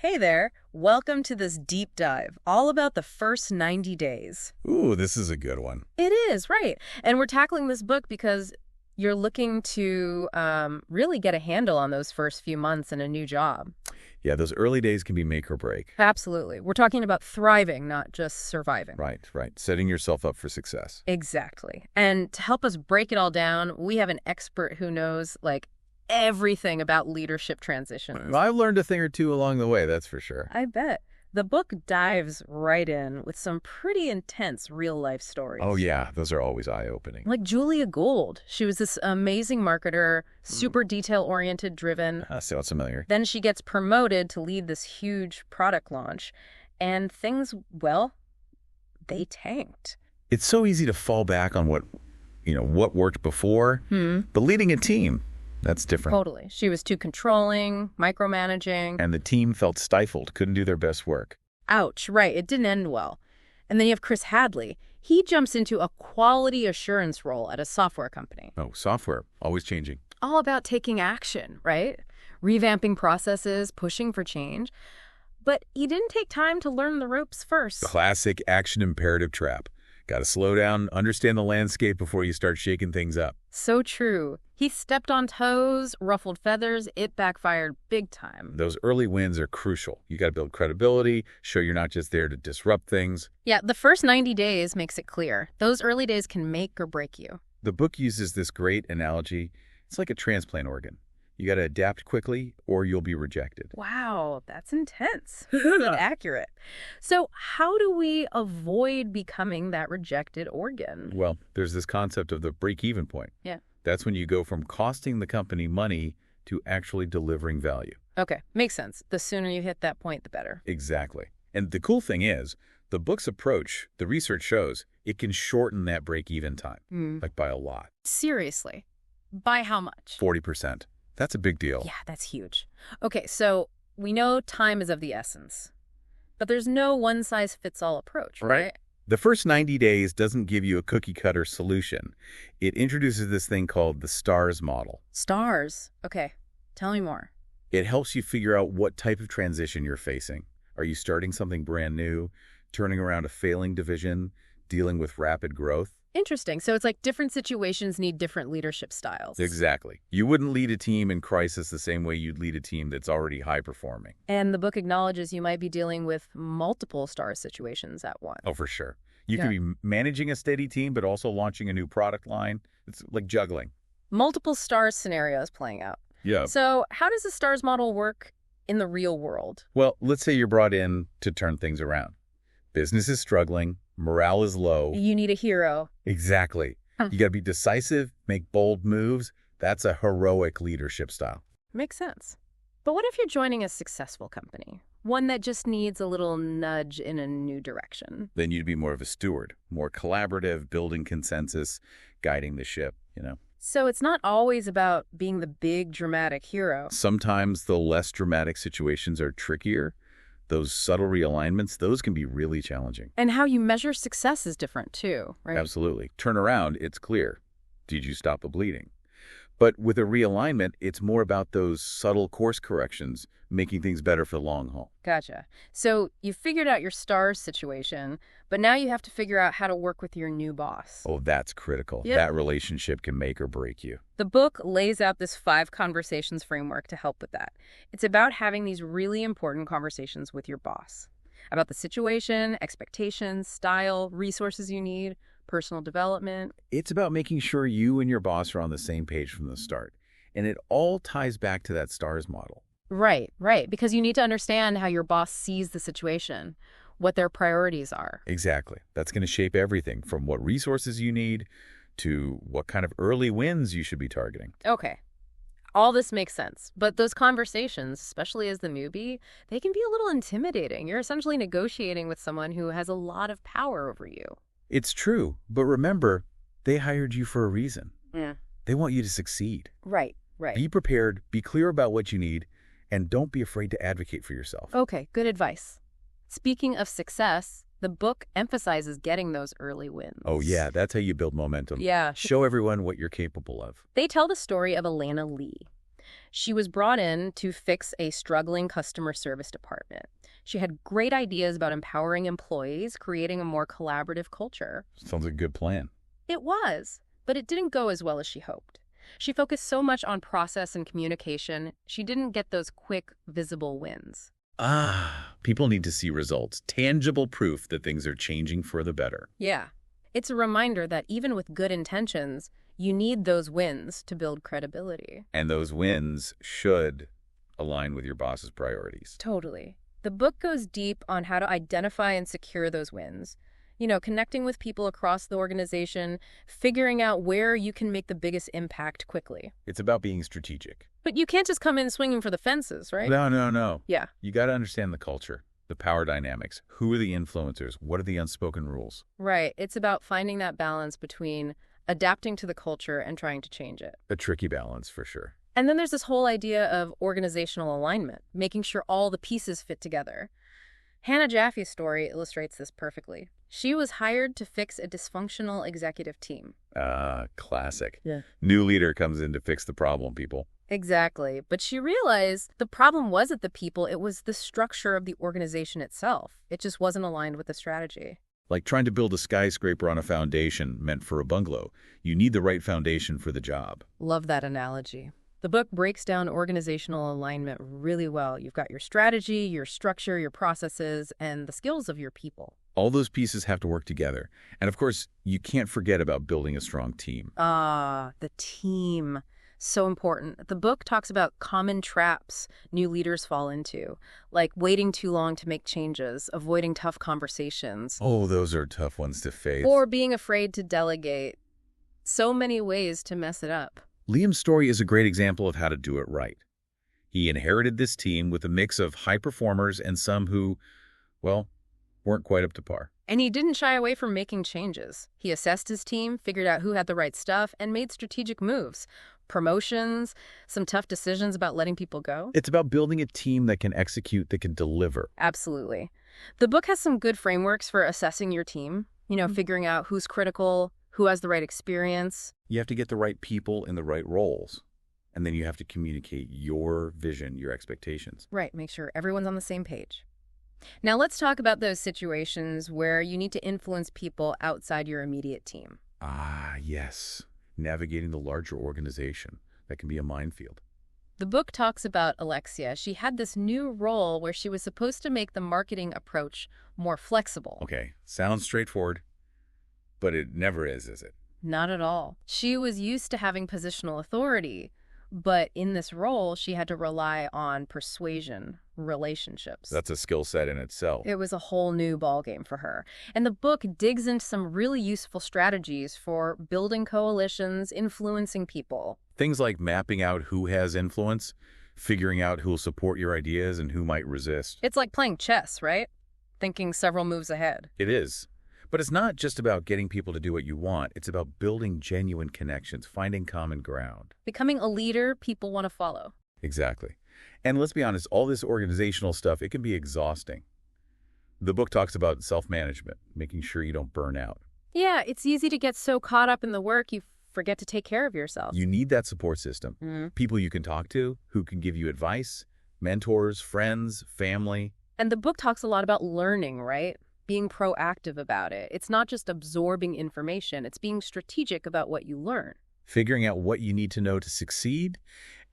Hey there, welcome to this deep dive, all about the first 90 days. Ooh, this is a good one. It is, right. And we're tackling this book because you're looking to really get a handle on those first few months in a new job. Yeah, those early days can be make or break. Absolutely. We're talking about thriving, not just surviving. Right. Setting yourself up for success. Exactly. And to help us break it all down, we have an expert who knows, everything about leadership transitions. I've learned a thing or two along the way, that's for sure. I bet. The book dives right in with some pretty intense real-life stories. Oh, yeah, those are always eye-opening. Like Julia Gould. She was this amazing marketer, super detail-oriented, driven. Sounds familiar. Then she gets promoted to lead this huge product launch. And things, well, they tanked. It's so easy to fall back on what worked before. But leading a team, that's different. Totally. She was too controlling, micromanaging. And the team felt stifled, couldn't do their best work. Ouch, right. It didn't end well. And then you have Chris Hadley. He jumps into a quality assurance role at a software company. Oh, software, always changing. All about taking action, right? Revamping processes, pushing for change. But he didn't take time to learn the ropes first. The classic action imperative trap. Got to slow down, understand the landscape before you start shaking things up. So true. He stepped on toes, ruffled feathers. It backfired big time. Those early wins are crucial. You got to build credibility, show you're not just there to disrupt things. Yeah, the first 90 days makes it clear. Those early days can make or break you. The book uses this great analogy. It's like a transplant organ. You got to adapt quickly or you'll be rejected. Wow, that's intense. But accurate. So how do we avoid becoming that rejected organ? Well, there's this concept of the break-even point. Yeah. That's when you go from costing the company money to actually delivering value. Okay, makes sense. The sooner you hit that point, the better. Exactly. And the cool thing is, the book's approach, the research shows, it can shorten that break-even time, like by a lot. Seriously? By how much? 40%. That's a big deal. Yeah, that's huge. Okay, so we know time is of the essence, but there's no one-size-fits-all approach, right? The first 90 days doesn't give you a cookie-cutter solution. It introduces this thing called the STARS model. Stars. Okay, tell me more. It helps you figure out what type of transition you're facing. Are you starting something brand new, turning around a failing division, dealing with rapid growth? Interesting. So it's like different situations need different leadership styles. Exactly. You wouldn't lead a team in crisis the same way you'd lead a team that's already high-performing. And the book acknowledges you might be dealing with multiple star situations at once. Oh, for sure. You could be managing a steady team, but also launching a new product line. It's like juggling. Multiple stars scenarios playing out. Yeah. So how does the stars model work in the real world? Well, let's say you're brought in to turn things around. Business is struggling. Morale is low. You need a hero. Exactly. You got to be decisive, make bold moves. That's a heroic leadership style. Makes sense. But what if you're joining a successful company? One that just needs a little nudge in a new direction. Then you'd be more of a steward, more collaborative, building consensus, guiding the ship, So it's not always about being the big dramatic hero. Sometimes the less dramatic situations are trickier. Those subtle realignments, those can be really challenging. And how you measure success is different too, right? Absolutely. Turn around, it's clear. Did you stop the bleeding? But with a realignment, it's more about those subtle course corrections, making things better for the long haul. Gotcha. So you figured out your stars situation, but now you have to figure out how to work with your new boss. Oh, that's critical. Yep. That relationship can make or break you. The book lays out this 5 conversations framework to help with that. It's about having these really important conversations with your boss about the situation, expectations, style, resources you need, personal development. It's about making sure you and your boss are on the same page from the start. And it all ties back to that STARS model. Right. Because you need to understand how your boss sees the situation, what their priorities are. Exactly. That's going to shape everything from what resources you need to what kind of early wins you should be targeting. Okay. All this makes sense. But those conversations, especially as the newbie, they can be a little intimidating. You're essentially negotiating with someone who has a lot of power over you. It's true. But remember, they hired you for a reason. Yeah. They want you to succeed. Right. Be prepared, be clear about what you need, and don't be afraid to advocate for yourself. Okay, good advice. Speaking of success, the book emphasizes getting those early wins. Oh, yeah, that's how you build momentum. Yeah. Show everyone what you're capable of. They tell the story of Alana Lee. She was brought in to fix a struggling customer service department. She had great ideas about empowering employees, creating a more collaborative culture. Sounds like a good plan. It was, but it didn't go as well as she hoped. She focused so much on process and communication, she didn't get those quick, visible wins. People need to see results, tangible proof that things are changing for the better. Yeah. It's a reminder that even with good intentions, you need those wins to build credibility. And those wins should align with your boss's priorities. Totally. The book goes deep on how to identify and secure those wins. Connecting with people across the organization, figuring out where you can make the biggest impact quickly. It's about being strategic. But you can't just come in swinging for the fences, right? No. Yeah. You got to understand the culture, the power dynamics. Who are the influencers? What are the unspoken rules? Right. It's about finding that balance between adapting to the culture and trying to change it. A tricky balance, for sure. And then there's this whole idea of organizational alignment, making sure all the pieces fit together. Hannah Jaffe's story illustrates this perfectly. She was hired to fix a dysfunctional executive team. Classic. Yeah. New leader comes in to fix the problem, people. Exactly. But she realized the problem wasn't the people, it was the structure of the organization itself. It just wasn't aligned with the strategy. Like trying to build a skyscraper on a foundation meant for a bungalow. You need the right foundation for the job. Love that analogy. The book breaks down organizational alignment really well. You've got your strategy, your structure, your processes, and the skills of your people. All those pieces have to work together. And of course, you can't forget about building a strong team. The team. So important. The book talks about common traps new leaders fall into, like waiting too long to make changes, avoiding tough conversations. Oh, those are tough ones to face. Or being afraid to delegate. So many ways to mess it up. Liam's story is a great example of how to do it right. He inherited this team with a mix of high performers and some who, well, weren't quite up to par. And he didn't shy away from making changes. He assessed his team, figured out who had the right stuff, and made strategic moves. Promotions, some tough decisions about letting people go. It's about building a team that can execute, that can deliver. Absolutely. The book has some good frameworks for assessing your team, figuring out who's critical, who has the right experience. You have to get the right people in the right roles. And then you have to communicate your vision, your expectations. Right, make sure everyone's on the same page. Now let's talk about those situations where you need to influence people outside your immediate team. Yes. Navigating the larger organization. That can be a minefield. The book talks about Alexia. She had this new role where she was supposed to make the marketing approach more flexible. Okay, sounds straightforward, but it never is it? Not at all. She was used to having positional authority, but in this role, she had to rely on persuasion, relationships. That's a skill set in itself. It was a whole new ballgame for her. And the book digs into some really useful strategies for building coalitions, influencing people. Things like mapping out who has influence, figuring out who will support your ideas and who might resist. It's like playing chess, right? Thinking several moves ahead. It is. But it's not just about getting people to do what you want. It's about building genuine connections, finding common ground. Becoming a leader people want to follow. Exactly. And let's be honest, all this organizational stuff, it can be exhausting. The book talks about self-management, making sure you don't burn out. Yeah, it's easy to get so caught up in the work you forget to take care of yourself. You need that support system. People you can talk to, who can give you advice, mentors, friends, family. And the book talks a lot about learning, right? Being proactive about it. It's not just absorbing information. It's being strategic about what you learn. Figuring out what you need to know to succeed,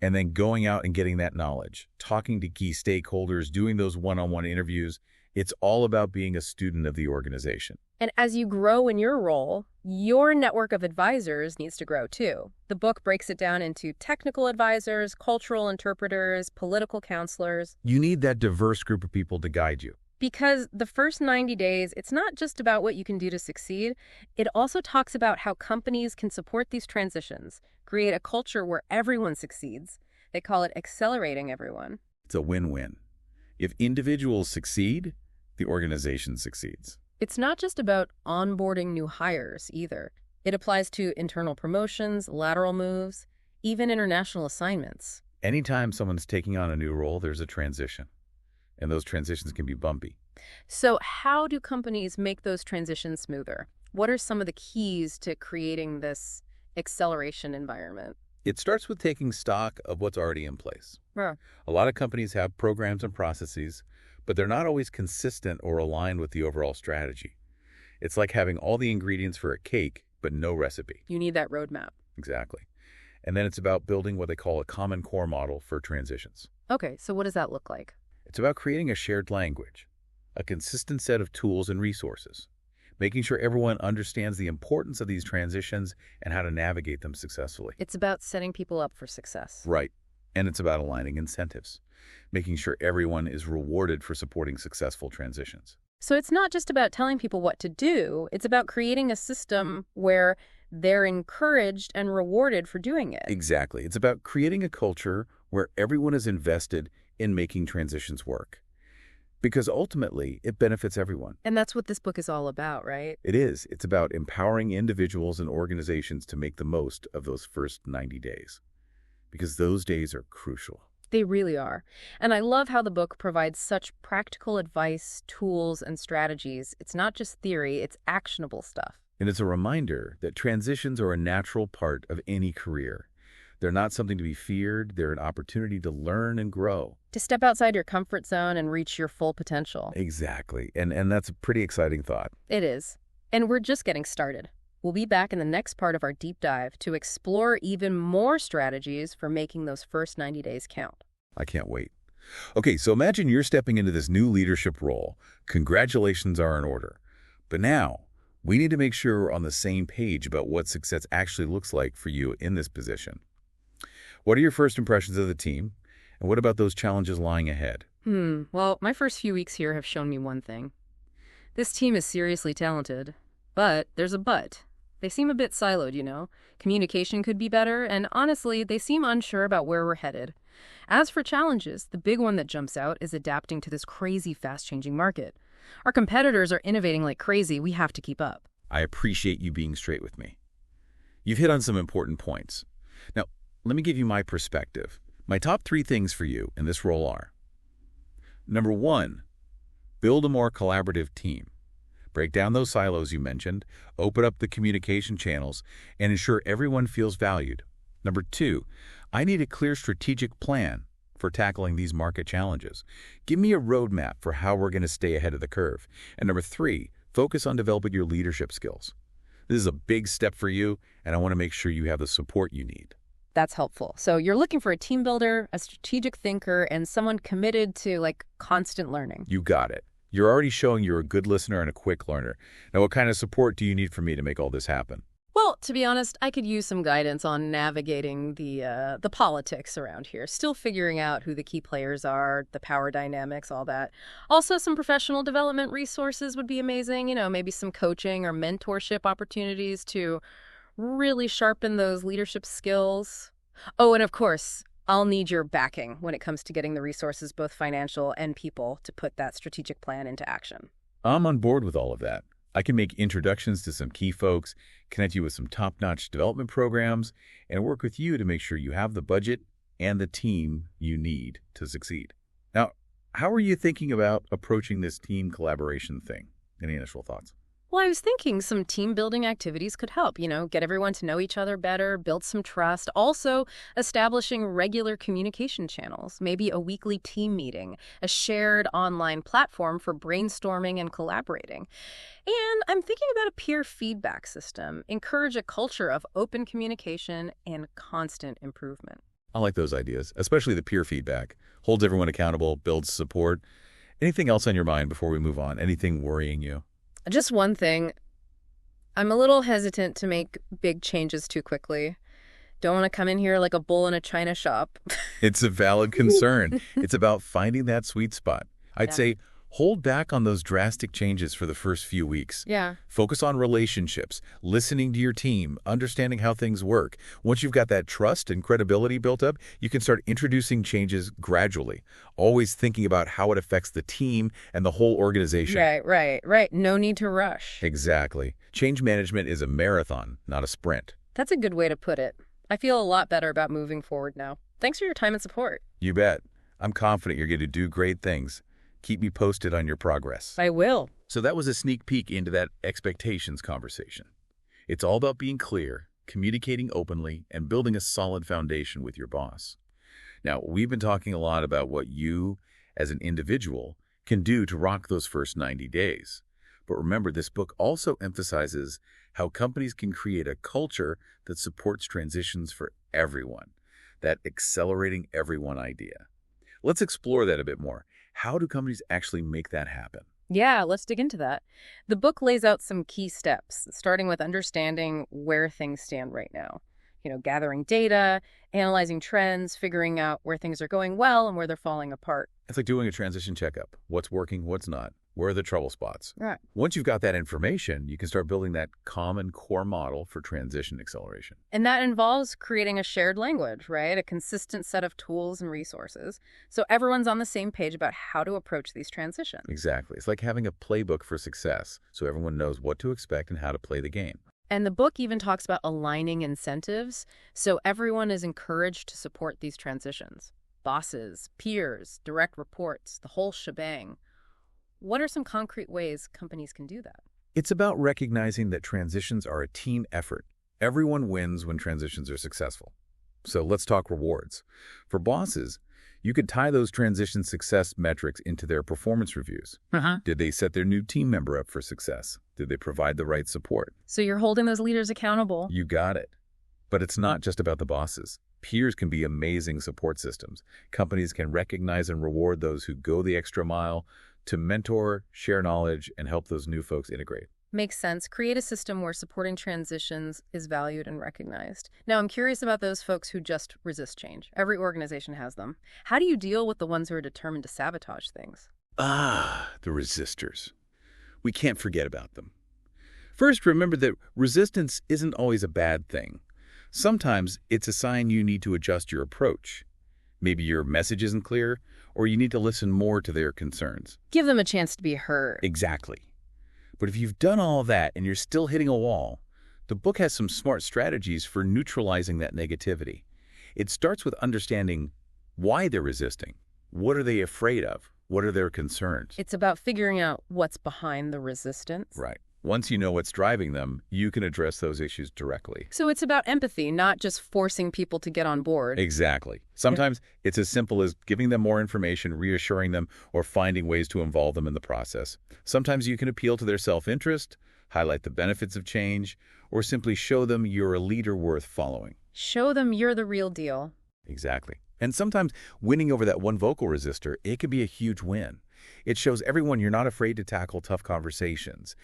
and then going out and getting that knowledge. Talking to key stakeholders, doing those one-on-one interviews. It's all about being a student of the organization. And as you grow in your role, your network of advisors needs to grow too. The book breaks it down into technical advisors, cultural interpreters, political counselors. You need that diverse group of people to guide you. Because the first 90 days, it's not just about what you can do to succeed. It also talks about how companies can support these transitions, create a culture where everyone succeeds. They call it accelerating everyone. It's a win-win. If individuals succeed, the organization succeeds. It's not just about onboarding new hires either. It applies to internal promotions, lateral moves, even international assignments. Anytime someone's taking on a new role, there's a transition. And those transitions can be bumpy. So how do companies make those transitions smoother? What are some of the keys to creating this acceleration environment? It starts with taking stock of what's already in place. Huh. A lot of companies have programs and processes, but they're not always consistent or aligned with the overall strategy. It's like having all the ingredients for a cake, but no recipe. You need that roadmap. Exactly. And then it's about building what they call a common core model for transitions. Okay, so what does that look like? It's about creating a shared language, a consistent set of tools and resources, making sure everyone understands the importance of these transitions and how to navigate them successfully. It's about setting people up for success. Right. And it's about aligning incentives, making sure everyone is rewarded for supporting successful transitions. So it's not just about telling people what to do, it's about creating a system where they're encouraged and rewarded for doing it. Exactly. It's about creating a culture where everyone is invested in making transitions work. Because ultimately, it benefits everyone. And that's what this book is all about, right? It is. It's about empowering individuals and organizations to make the most of those first 90 days. Because those days are crucial. They really are. And I love how the book provides such practical advice, tools, and strategies. It's not just theory, it's actionable stuff. And it's a reminder that transitions are a natural part of any career. They're not something to be feared. They're an opportunity to learn and grow. To step outside your comfort zone and reach your full potential. Exactly. And that's a pretty exciting thought. It is. And we're just getting started. We'll be back in the next part of our deep dive to explore even more strategies for making those first 90 days count. I can't wait. Okay, so imagine you're stepping into this new leadership role. Congratulations are in order. But now, we need to make sure we're on the same page about what success actually looks like for you in this position. What are your first impressions of the team? And what about those challenges lying ahead? Well, my first few weeks here have shown me one thing. This team is seriously talented, but there's a but. They seem a bit siloed, you know. Communication could be better, and honestly, they seem unsure about where we're headed. As for challenges, the big one that jumps out is adapting to this crazy fast-changing market. Our competitors are innovating like crazy. We have to keep up. I appreciate you being straight with me. You've hit on some important points. Now, let me give you my perspective. My top 3 things for you in this role are: Number 1, build a more collaborative team. Break down those silos you mentioned, open up the communication channels, and ensure everyone feels valued. Number 2, I need a clear strategic plan for tackling these market challenges. Give me a roadmap for how we're going to stay ahead of the curve. And number 3, focus on developing your leadership skills. This is a big step for you, and I want to make sure you have the support you need. That's helpful. So you're looking for a team builder, a strategic thinker, and someone committed to, constant learning. You got it. You're already showing you're a good listener and a quick learner. Now, what kind of support do you need from me to make all this happen? Well, to be honest, I could use some guidance on navigating the politics around here. Still figuring out who the key players are, the power dynamics, all that. Also, some professional development resources would be amazing. You know, maybe some coaching or mentorship opportunities to really sharpen those leadership skills. Oh, and of course, I'll need your backing when it comes to getting the resources, both financial and people, to put that strategic plan into action. I'm on board with all of that. I can make introductions to some key folks, connect you with some top-notch development programs, and work with you to make sure you have the budget and the team you need to succeed. Now, how are you thinking about approaching this team collaboration thing? Any initial thoughts? Well, I was thinking some team building activities could help, get everyone to know each other better, build some trust. Also, establishing regular communication channels, maybe a weekly team meeting, a shared online platform for brainstorming and collaborating. And I'm thinking about a peer feedback system, encourage a culture of open communication and constant improvement. I like those ideas, especially the peer feedback. Holds everyone accountable, builds support. Anything else on your mind before we move on? Anything worrying you? Just one thing. I'm a little hesitant to make big changes too quickly. Don't want to come in here like a bull in a china shop. It's a valid concern. It's about finding that sweet spot. I'd say hold back on those drastic changes for the first few weeks. Yeah. Focus on relationships, listening to your team, understanding how things work. Once you've got that trust and credibility built up, you can start introducing changes gradually, always thinking about how it affects the team and the whole organization. Right. No need to rush. Exactly. Change management is a marathon, not a sprint. That's a good way to put it. I feel a lot better about moving forward now. Thanks for your time and support. You bet. I'm confident you're going to do great things. Keep me posted on your progress. I will. So that was a sneak peek into that expectations conversation. It's all about being clear, communicating openly, and building a solid foundation with your boss. Now, we've been talking a lot about what you, as an individual, can do to rock those first 90 days. But remember, this book also emphasizes how companies can create a culture that supports transitions for everyone, that accelerating everyone idea. Let's explore that a bit more. How do companies actually make that happen? Yeah, let's dig into that. The book lays out some key steps, starting with understanding where things stand right now. Gathering data, analyzing trends, figuring out where things are going well and where they're falling apart. It's like doing a transition checkup. What's working, what's not? Where are the trouble spots? Right. Once you've got that information, you can start building that common core model for transition acceleration. And that involves creating a shared language, right? A consistent set of tools and resources. So everyone's on the same page about how to approach these transitions. Exactly. It's like having a playbook for success, so everyone knows what to expect and how to play the game. And the book even talks about aligning incentives, so everyone is encouraged to support these transitions. Bosses, peers, direct reports, the whole shebang. What are some concrete ways companies can do that? It's about recognizing that transitions are a team effort. Everyone wins when transitions are successful. So let's talk rewards. For bosses, you could tie those transition success metrics into their performance reviews. Did they set their new team member up for success? Did they provide the right support? So you're holding those leaders accountable. You got it. But it's not just about the bosses. Peers can be amazing support systems. Companies can recognize and reward those who go the extra mile to mentor, share knowledge, and help those new folks integrate. Makes sense. Create a system where supporting transitions is valued and recognized. Now, I'm curious about those folks who just resist change. Every organization has them. How do you deal with the ones who are determined to sabotage things? The resistors. We can't forget about them. First, remember that resistance isn't always a bad thing. Sometimes it's a sign you need to adjust your approach. Maybe your message isn't clear, or you need to listen more to their concerns. Give them a chance to be heard. Exactly. But if you've done all that and you're still hitting a wall, the book has some smart strategies for neutralizing that negativity. It starts with understanding why they're resisting. What are they afraid of? What are their concerns? It's about figuring out what's behind the resistance. Right. Once you know what's driving them, you can address those issues directly. So it's about empathy, not just forcing people to get on board. Exactly. Sometimes it's as simple as giving them more information, reassuring them, or finding ways to involve them in the process. Sometimes you can appeal to their self-interest, highlight the benefits of change, or simply show them you're a leader worth following. Show them you're the real deal. Exactly. And sometimes winning over that one vocal resistor, it can be a huge win. It shows everyone you're not afraid to tackle tough conversations,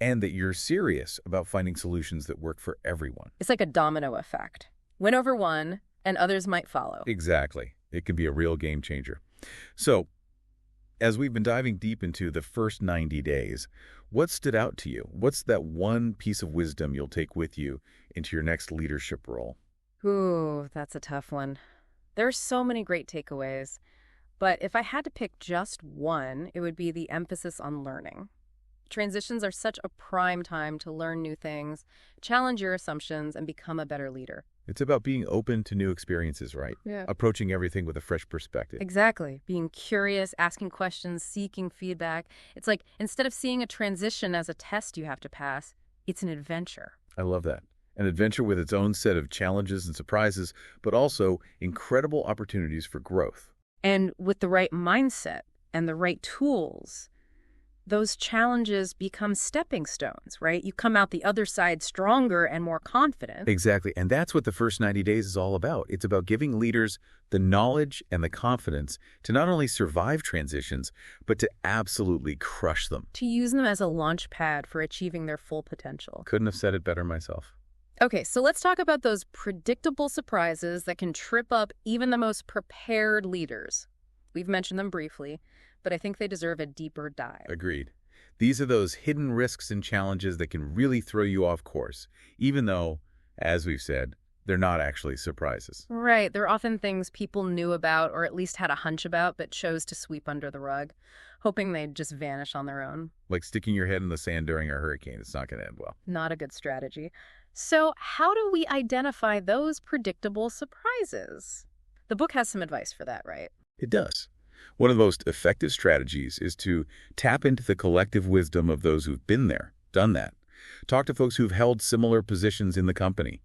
and that you're serious about finding solutions that work for everyone. It's like a domino effect. Win over one, and others might follow. Exactly. It can be a real game changer. So, as we've been diving deep into the first 90 days, what stood out to you? What's that one piece of wisdom you'll take with you into your next leadership role? Ooh, that's a tough one. There are so many great takeaways, but if I had to pick just one, it would be the emphasis on learning. Transitions are such a prime time to learn new things, challenge your assumptions, and become a better leader. It's about being open to new experiences, right? Yeah. Approaching everything with a fresh perspective. Exactly. Being curious, asking questions, seeking feedback. It's like instead of seeing a transition as a test you have to pass, it's an adventure. I love that. An adventure with its own set of challenges and surprises, but also incredible opportunities for growth. And with the right mindset and the right tools, those challenges become stepping stones, right? You come out the other side stronger and more confident. Exactly. And that's what the first 90 days is all about. It's about giving leaders the knowledge and the confidence to not only survive transitions, but to absolutely crush them. To use them as a launch pad for achieving their full potential. Couldn't have said it better myself. Okay, so let's talk about those predictable surprises that can trip up even the most prepared leaders. We've mentioned them briefly, but I think they deserve a deeper dive. Agreed. These are those hidden risks and challenges that can really throw you off course, even though, as we've said, they're not actually surprises. Right. They're often things people knew about or at least had a hunch about but chose to sweep under the rug, hoping they'd just vanish on their own. Like sticking your head in the sand during a hurricane. It's not going to end well. Not a good strategy. So how do we identify those predictable surprises? The book has some advice for that, right? It does. One of the most effective strategies is to tap into the collective wisdom of those who've been there, done that. Talk to folks who've held similar positions in the company.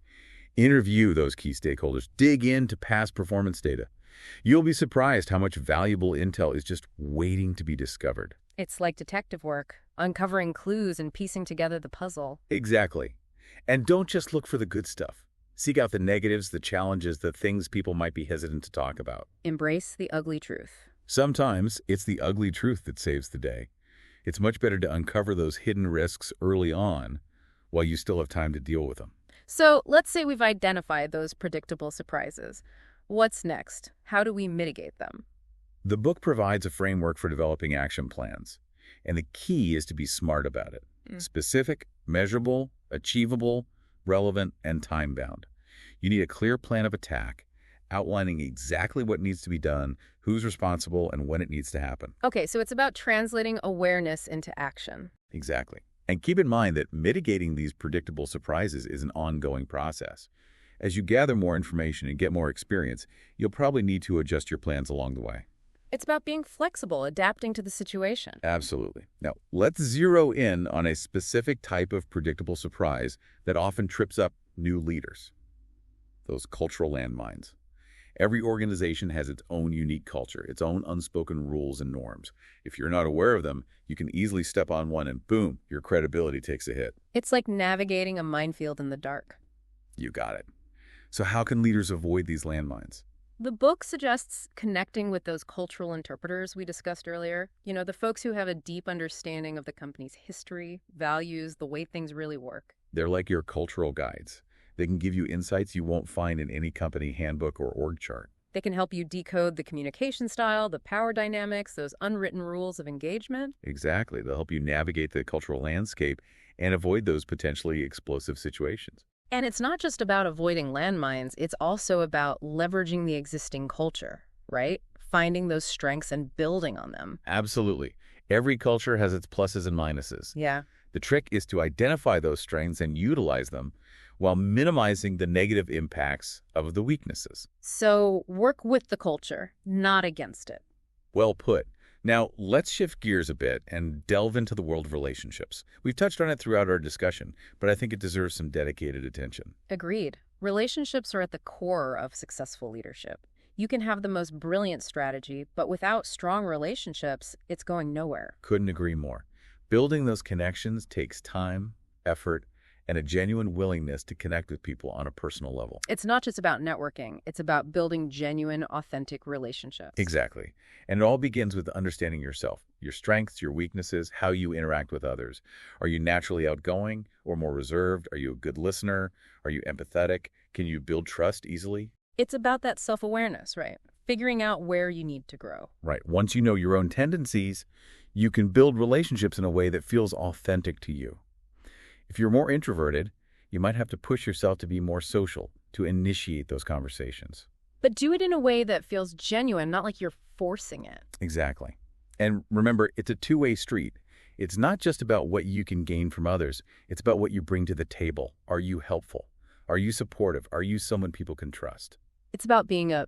Interview those key stakeholders. Dig into past performance data. You'll be surprised how much valuable intel is just waiting to be discovered. It's like detective work, uncovering clues and piecing together the puzzle. Exactly. And don't just look for the good stuff. Seek out the negatives, the challenges, the things people might be hesitant to talk about. Embrace the ugly truth. Sometimes it's the ugly truth that saves the day. It's much better to uncover those hidden risks early on while you still have time to deal with them. So let's say we've identified those predictable surprises. What's next? How do we mitigate them? The book provides a framework for developing action plans, and the key is to be smart about it. Specific, measurable, achievable, relevant, and time-bound. You need a clear plan of attack, outlining exactly what needs to be done, who's responsible, and when it needs to happen. Okay, so it's about translating awareness into action. Exactly. And keep in mind that mitigating these predictable surprises is an ongoing process. As you gather more information and get more experience, you'll probably need to adjust your plans along the way. It's about being flexible, adapting to the situation. Absolutely. Now, let's zero in on a specific type of predictable surprise that often trips up new leaders. Those cultural landmines. Every organization has its own unique culture, its own unspoken rules and norms. If you're not aware of them, you can easily step on one and boom, your credibility takes a hit. It's like navigating a minefield in the dark. You got it. So how can leaders avoid these landmines? The book suggests connecting with those cultural interpreters we discussed earlier. You know, the folks who have a deep understanding of the company's history, values, the way things really work. They're like your cultural guides. They can give you insights you won't find in any company handbook or org chart. They can help you decode the communication style, the power dynamics, those unwritten rules of engagement. Exactly. They'll help you navigate the cultural landscape and avoid those potentially explosive situations. And it's not just about avoiding landmines, it's also about leveraging the existing culture, right? Finding those strengths and building on them. Absolutely. Every culture has its pluses and minuses. Yeah. The trick is to identify those strengths and utilize them while minimizing the negative impacts of the weaknesses. So work with the culture, not against it. Well put. Now, let's shift gears a bit and delve into the world of relationships. We've touched on it throughout our discussion, but I think it deserves some dedicated attention. Agreed. Relationships are at the core of successful leadership. You can have the most brilliant strategy, but without strong relationships, it's going nowhere. Couldn't agree more. Building those connections takes time, effort, and a genuine willingness to connect with people on a personal level. It's not just about networking. It's about building genuine, authentic relationships. Exactly. And it all begins with understanding yourself, your strengths, your weaknesses, how you interact with others. Are you naturally outgoing or more reserved? Are you a good listener? Are you empathetic? Can you build trust easily? It's about that self-awareness, right? Figuring out where you need to grow. Right. Once you know your own tendencies, you can build relationships in a way that feels authentic to you. If you're more introverted, you might have to push yourself to be more social, to initiate those conversations. But do it in a way that feels genuine, not like you're forcing it. Exactly. And remember, it's a two-way street. It's not just about what you can gain from others. It's about what you bring to the table. Are you helpful? Are you supportive? Are you someone people can trust? It's about being a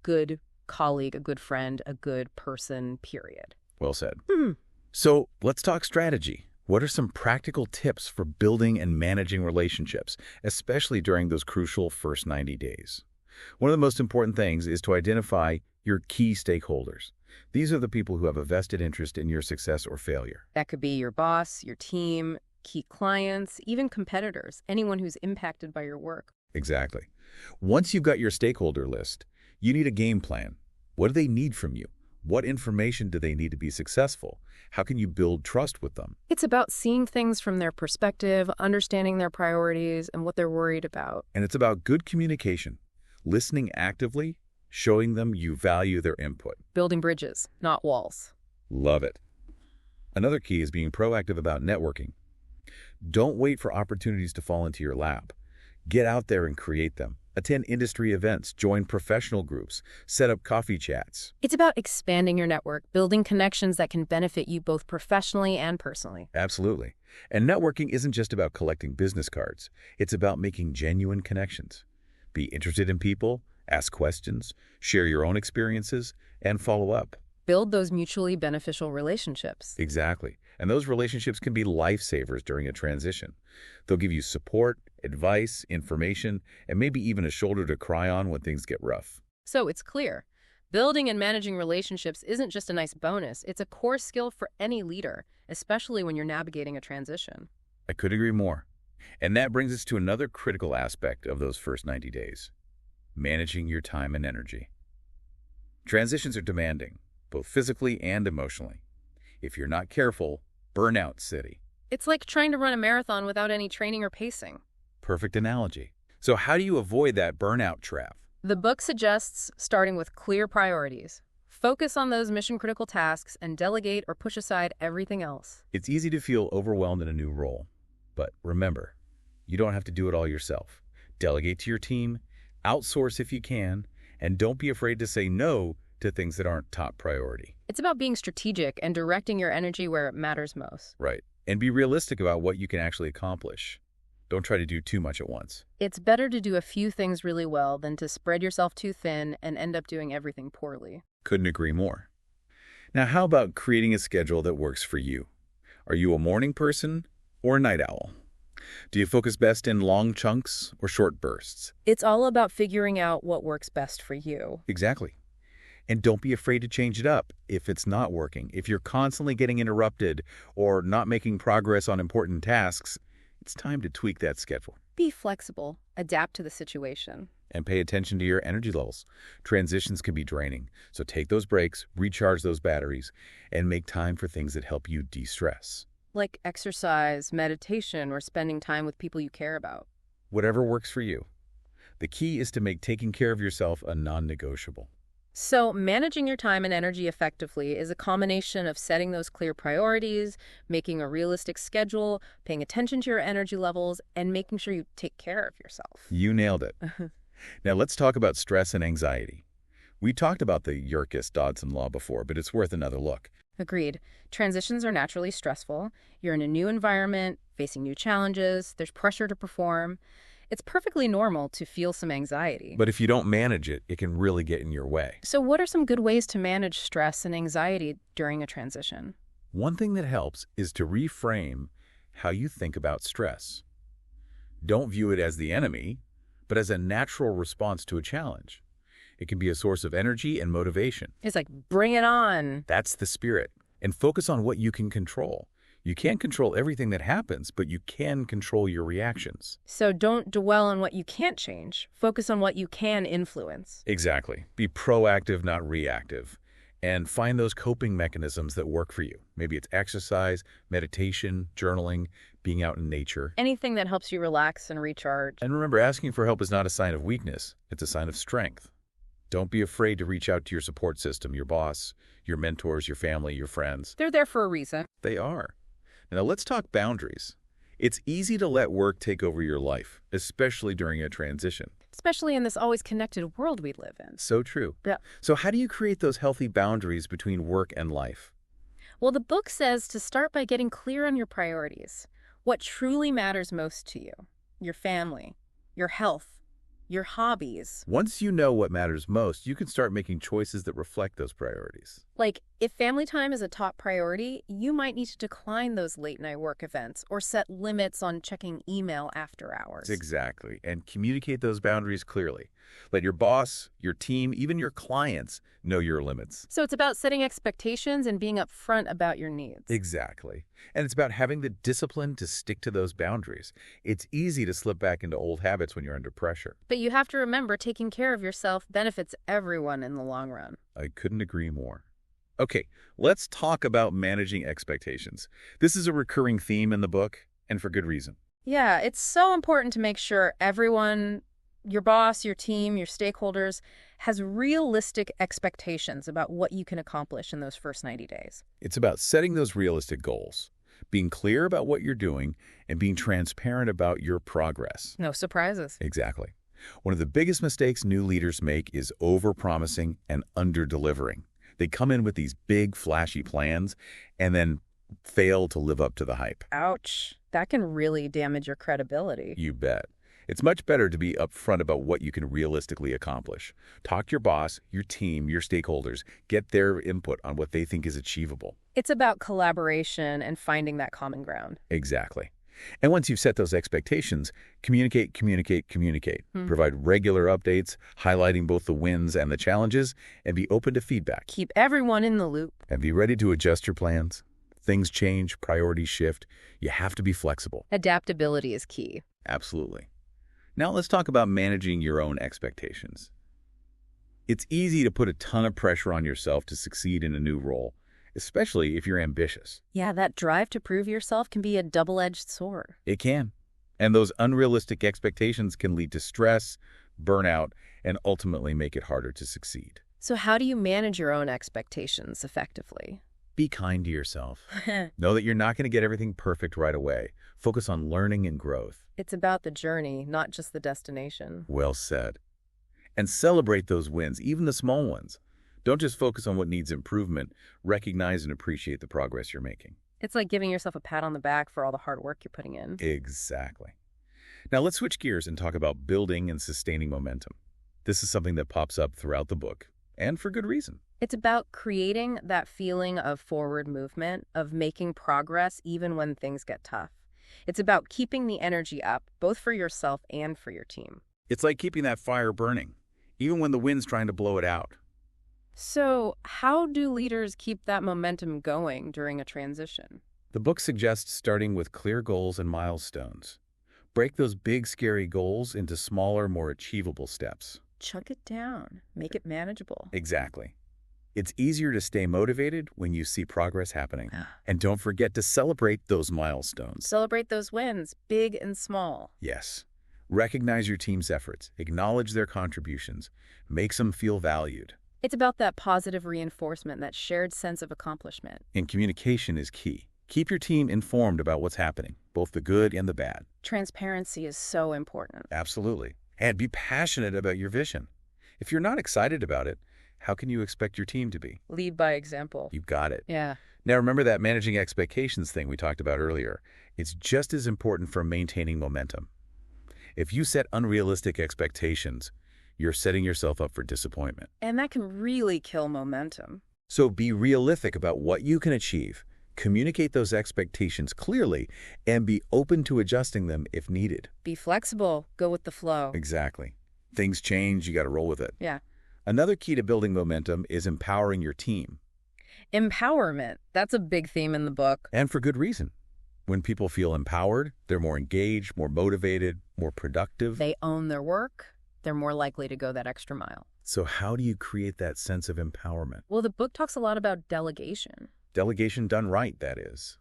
good colleague, a good friend, a good person, period. Well said. So let's talk strategy. What are some practical tips for building and managing relationships, especially during those crucial first 90 days? One of the most important things is to identify your key stakeholders. These are the people who have a vested interest in your success or failure. That could be your boss, your team, key clients, even competitors, anyone who's impacted by your work. Exactly. Once you've got your stakeholder list, you need a game plan. What do they need from you? What information do they need to be successful? How can you build trust with them? It's about seeing things from their perspective, understanding their priorities, and what they're worried about. And it's about good communication, listening actively, showing them you value their input. Building bridges, not walls. Love it. Another key is being proactive about networking. Don't wait for opportunities to fall into your lap. Get out there and create them. Attend industry events, join professional groups, set up coffee chats. It's about expanding your network, building connections that can benefit you both professionally and personally. Absolutely. And networking isn't just about collecting business cards. It's about making genuine connections. Be interested in people, ask questions, share your own experiences, and follow up. Build those mutually beneficial relationships. Exactly. And those relationships can be lifesavers during a transition. They'll give you support, advice, information, and maybe even a shoulder to cry on when things get rough. So it's clear. Building and managing relationships isn't just a nice bonus, it's a core skill for any leader, especially when you're navigating a transition. I could agree more. And that brings us to another critical aspect of those first 90 days, managing your time and energy. Transitions are demanding, both physically and emotionally. If you're not careful, burnout city. It's like trying to run a marathon without any training or pacing. Perfect analogy. So how do you avoid that burnout trap? The book suggests starting with clear priorities. Focus on those mission-critical tasks and delegate or push aside everything else. It's easy to feel overwhelmed in a new role. But remember, you don't have to do it all yourself. Delegate to your team, outsource if you can, and don't be afraid to say no to things that aren't top priority. It's about being strategic and directing your energy where it matters most. Right. And be realistic about what you can actually accomplish. Don't try to do too much at once. It's better to do a few things really well than to spread yourself too thin and end up doing everything poorly. Couldn't agree more. Now, how about creating a schedule that works for you? Are you a morning person or a night owl? Do you focus best in long chunks or short bursts? It's all about figuring out what works best for you. Exactly. And don't be afraid to change it up if it's not working. If you're constantly getting interrupted or not making progress on important tasks, it's time to tweak that schedule. Be flexible, adapt to the situation. And pay attention to your energy levels. Transitions can be draining, so take those breaks, recharge those batteries, and make time for things that help you de-stress. Like exercise, meditation, or spending time with people you care about. Whatever works for you. The key is to make taking care of yourself a non-negotiable. So managing your time and energy effectively is a combination of setting those clear priorities, making a realistic schedule, paying attention to your energy levels, and making sure you take care of yourself. You nailed it. Now let's talk about stress and anxiety. We talked about the Yerkes-Dodson law before, but it's worth another look. Agreed. Transitions are naturally stressful. You're in a new environment, facing new challenges, there's pressure to perform. It's perfectly normal to feel some anxiety. But if you don't manage it, it can really get in your way. So what are some good ways to manage stress and anxiety during a transition? One thing that helps is to reframe how you think about stress. Don't view it as the enemy, but as a natural response to a challenge. It can be a source of energy and motivation. It's like, bring it on. That's the spirit. And focus on what you can control. You can't control everything that happens, but you can control your reactions. So don't dwell on what you can't change. Focus on what you can influence. Exactly. Be proactive, not reactive. And find those coping mechanisms that work for you. Maybe it's exercise, meditation, journaling, being out in nature. Anything that helps you relax and recharge. And remember, asking for help is not a sign of weakness. It's a sign of strength. Don't be afraid to reach out to your support system, your boss, your mentors, your family, your friends. They're there for a reason. They are. Now let's talk boundaries. It's easy to let work take over your life, especially during a transition. Especially in this always connected world we live in. So true. Yeah. So how do you create those healthy boundaries between work and life? Well, the book says to start by getting clear on your priorities. What truly matters most to you. Your family, your health, your hobbies. Once you know what matters most, you can start making choices that reflect those priorities. Like, if family time is a top priority, you might need to decline those late-night work events or set limits on checking email after hours. Exactly. And communicate those boundaries clearly. Let your boss, your team, even your clients know your limits. So it's about setting expectations and being upfront about your needs. Exactly. And it's about having the discipline to stick to those boundaries. It's easy to slip back into old habits when you're under pressure. But you have to remember taking care of yourself benefits everyone in the long run. I couldn't agree more. Okay, let's talk about managing expectations. This is a recurring theme in the book, and for good reason. Yeah, it's so important to make sure everyone, your boss, your team, your stakeholders, has realistic expectations about what you can accomplish in those first 90 days. It's about setting those realistic goals, being clear about what you're doing, and being transparent about your progress. No surprises. Exactly. One of the biggest mistakes new leaders make is over-promising and under-delivering. They come in with these big, flashy plans and then fail to live up to the hype. Ouch. That can really damage your credibility. You bet. It's much better to be upfront about what you can realistically accomplish. Talk to your boss, your team, your stakeholders. Get their input on what they think is achievable. It's about collaboration and finding that common ground. Exactly. And once you've set those expectations, communicate, communicate, communicate. Provide regular updates, highlighting both the wins and the challenges, and be open to feedback. Keep everyone in the loop. And be ready to adjust your plans. Things change, priorities shift. You have to be flexible. Adaptability is key. Absolutely. Now let's talk about managing your own expectations. It's easy to put a ton of pressure on yourself to succeed in a new role, especially if you're ambitious. Yeah, that drive to prove yourself can be a double-edged sword. It can. And those unrealistic expectations can lead to stress, burnout, and ultimately make it harder to succeed. So how do you manage your own expectations effectively? Be kind to yourself. Know that you're not going to get everything perfect right away. Focus on learning and growth. It's about the journey, not just the destination. Well said. And celebrate those wins, even the small ones. Don't just focus on what needs improvement. Recognize and appreciate the progress you're making. It's like giving yourself a pat on the back for all the hard work you're putting in. Exactly. Now let's switch gears and talk about building and sustaining momentum. This is something that pops up throughout the book, and for good reason. It's about creating that feeling of forward movement, of making progress even when things get tough. It's about keeping the energy up, both for yourself and for your team. It's like keeping that fire burning, even when the wind's trying to blow it out. So how do leaders keep that momentum going during a transition? The book suggests starting with clear goals and milestones. Break those big, scary goals into smaller, more achievable steps. Chunk it down. Make it manageable. Exactly. It's easier to stay motivated when you see progress happening. And don't forget to celebrate those milestones. Celebrate those wins, big and small. Yes. Recognize your team's efforts. Acknowledge their contributions. Makes them feel valued. It's about that positive reinforcement, that shared sense of accomplishment. And communication is key. Keep your team informed about what's happening, both the good and the bad. Transparency is so important. Absolutely. And be passionate about your vision. If you're not excited about it, how can you expect your team to be? Lead by example. You got it. Yeah. Now remember that managing expectations thing we talked about earlier. It's just as important for maintaining momentum. If you set unrealistic expectations, you're setting yourself up for disappointment. And that can really kill momentum. So be realistic about what you can achieve. Communicate those expectations clearly and be open to adjusting them if needed. Be flexible. Go with the flow. Exactly. Things change, you got to roll with it. Yeah. Another key to building momentum is empowering your team. Empowerment. That's a big theme in the book. And for good reason. When people feel empowered, they're more engaged, more motivated, more productive. They own their work. They're more likely to go that extra mile. So how do you create that sense of empowerment? Well, the book talks a lot about delegation. Delegation done right, that is.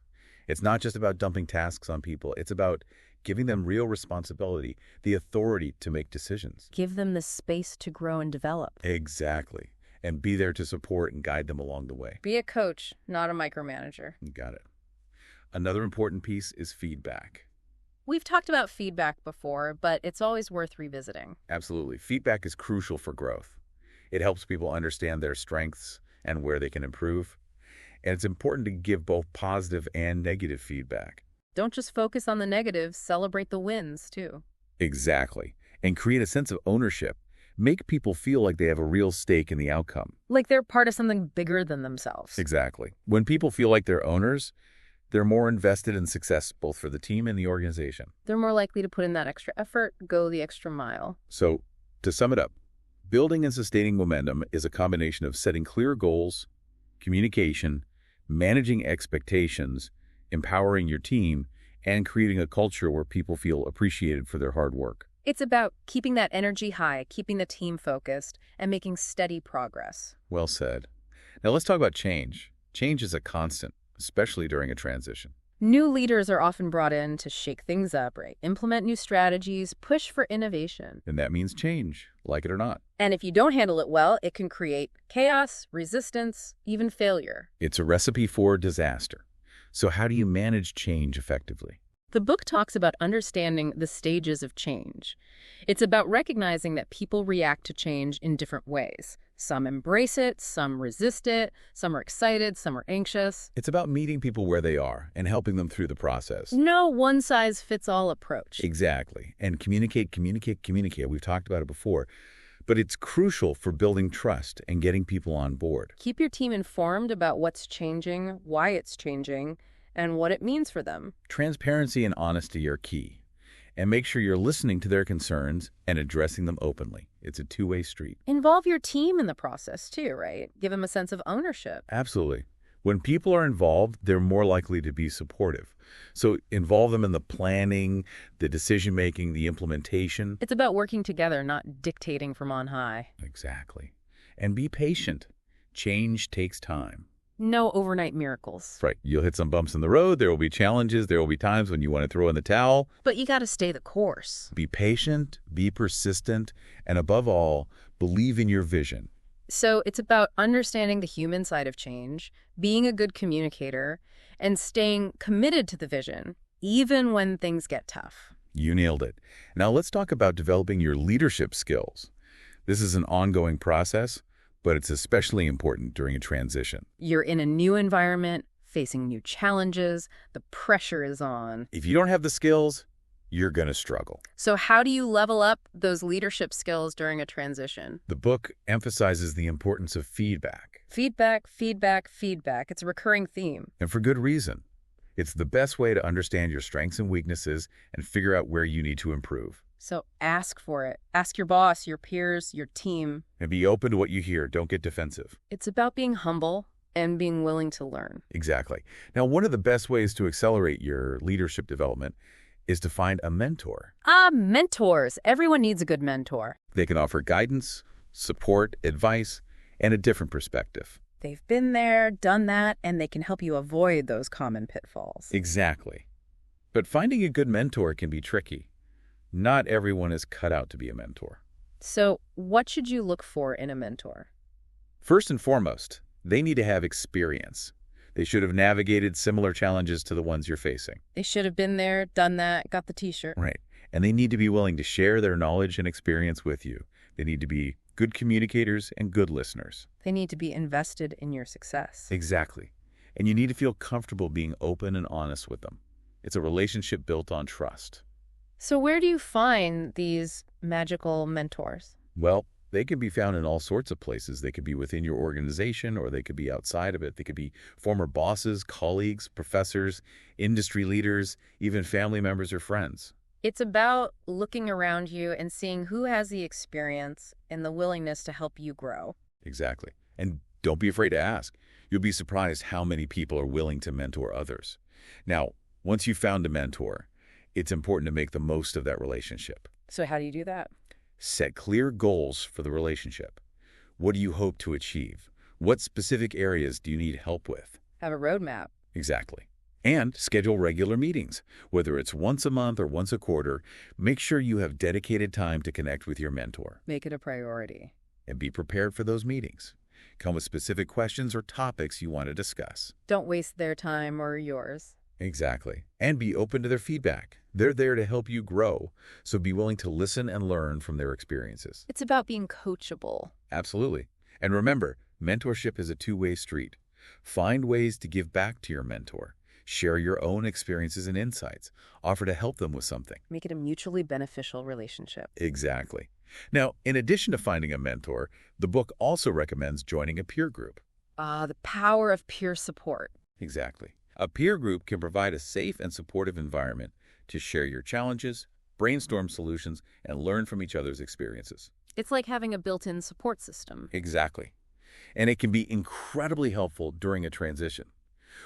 It's not just about dumping tasks on people. It's about giving them real responsibility, the authority to make decisions. Give them the space to grow and develop. Exactly. And be there to support and guide them along the way. Be a coach, not a micromanager. You got it. Another important piece is feedback. We've talked about feedback before, but it's always worth revisiting. Absolutely. Feedback is crucial for growth. It helps people understand their strengths and where they can improve. And it's important to give both positive and negative feedback. Don't just focus on the negatives, celebrate the wins, too. Exactly. And create a sense of ownership. Make people feel like they have a real stake in the outcome. Like they're part of something bigger than themselves. Exactly. When people feel like they're owners, they're more invested in success, both for the team and the organization. They're more likely to put in that extra effort, go the extra mile. So, to sum it up, building and sustaining momentum is a combination of setting clear goals, communication, managing expectations, empowering your team, and creating a culture where people feel appreciated for their hard work. It's about keeping that energy high, keeping the team focused, and making steady progress. Well said. Now let's talk about change. Change is a constant, especially during a transition. New leaders are often brought in to shake things up, right? Implement new strategies, push for innovation. And that means change, like it or not. And if you don't handle it well, it can create chaos, resistance, even failure. It's a recipe for disaster. So how do you manage change effectively? The book talks about understanding the stages of change. It's about recognizing that people react to change in different ways. Some embrace it, some resist it, some are excited, some are anxious. It's about meeting people where they are and helping them through the process. No one-size-fits-all approach. Exactly. And communicate, communicate, communicate. We've talked about it before. But it's crucial for building trust and getting people on board. Keep your team informed about what's changing, why it's changing, and what it means for them. Transparency and honesty are key. And make sure you're listening to their concerns and addressing them openly. It's a two-way street. Involve your team in the process too, right? Give them a sense of ownership. Absolutely. When people are involved, they're more likely to be supportive. So involve them in the planning, the decision-making, the implementation. It's about working together, not dictating from on high. Exactly. And be patient. Change takes time. No overnight miracles. Right. You'll hit some bumps in the road. There will be challenges. There will be times when you want to throw in the towel. But you got to stay the course. Be patient, be persistent, and above all, believe in your vision. So it's about understanding the human side of change, being a good communicator, and staying committed to the vision, even when things get tough. You nailed it. Now let's talk about developing your leadership skills. This is an ongoing process, but it's especially important during a transition. You're in a new environment, facing new challenges, the pressure is on. If you don't have the skills, you're going to struggle. So how do you level up those leadership skills during a transition? The book emphasizes the importance of feedback. Feedback, feedback, feedback. It's a recurring theme. And for good reason. It's the best way to understand your strengths and weaknesses and figure out where you need to improve. So ask for it. Ask your boss, your peers, your team. And be open to what you hear. Don't get defensive. It's about being humble and being willing to learn. Exactly. Now, one of the best ways to accelerate your leadership development is to find a mentor. Mentors. Everyone needs a good mentor. They can offer guidance, support, advice, and a different perspective. They've been there, done that, and they can help you avoid those common pitfalls. Exactly. But finding a good mentor can be tricky. Not everyone is cut out to be a mentor. So what should you look for in a mentor? First and foremost, they need to have experience. They should have navigated similar challenges to the ones you're facing. They should have been there, done that, got the t-shirt. Right. And they need to be willing to share their knowledge and experience with you. They need to be good communicators and good listeners. They need to be invested in your success. Exactly. And you need to feel comfortable being open and honest with them. It's a relationship built on trust. So where do you find these magical mentors? Well, they can be found in all sorts of places. They could be within your organization or they could be outside of it. They could be former bosses, colleagues, professors, industry leaders, even family members or friends. It's about looking around you and seeing who has the experience and the willingness to help you grow. Exactly. And don't be afraid to ask. You'll be surprised how many people are willing to mentor others. Now, once you've found a mentor, it's important to make the most of that relationship. So how do you do that? Set clear goals for the relationship. What do you hope to achieve? What specific areas do you need help with? Have a roadmap. Exactly. And schedule regular meetings. Whether it's once a month or once a quarter, make sure you have dedicated time to connect with your mentor. Make it a priority. And be prepared for those meetings. Come with specific questions or topics you want to discuss. Don't waste their time or yours. Exactly. And be open to their feedback. They're there to help you grow, so be willing to listen and learn from their experiences. It's about being coachable. Absolutely. And remember, mentorship is a two-way street. Find ways to give back to your mentor. Share your own experiences and insights. Offer to help them with something. Make it a mutually beneficial relationship. Exactly. Now, in addition to finding a mentor, the book also recommends joining a peer group. The power of peer support. Exactly. A peer group can provide a safe and supportive environment to share your challenges, brainstorm solutions, and learn from each other's experiences. It's like having a built-in support system. Exactly. And it can be incredibly helpful during a transition.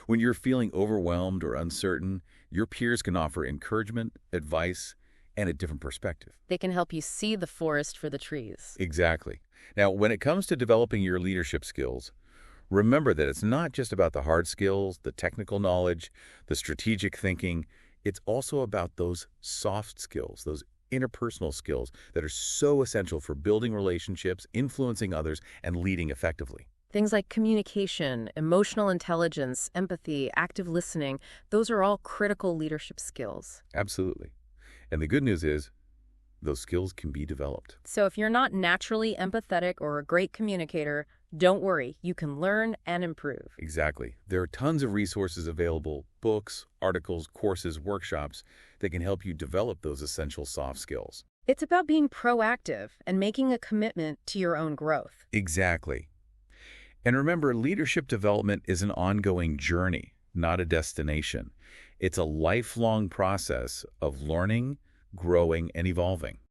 When you're feeling overwhelmed or uncertain, your peers can offer encouragement, advice, and a different perspective. They can help you see the forest for the trees. Exactly. Now, when it comes to developing your leadership skills, remember that it's not just about the hard skills, the technical knowledge, the strategic thinking. It's also about those soft skills, those interpersonal skills that are so essential for building relationships, influencing others, and leading effectively. Things like communication, emotional intelligence, empathy, active listening, those are all critical leadership skills. Absolutely. And the good news is, those skills can be developed. So if you're not naturally empathetic or a great communicator, don't worry, you can learn and improve. Exactly. There are tons of resources available, books, articles, courses, workshops that can help you develop those essential soft skills. It's about being proactive and making a commitment to your own growth. Exactly. And remember, leadership development is an ongoing journey, not a destination. It's a lifelong process of learning, growing, and evolving.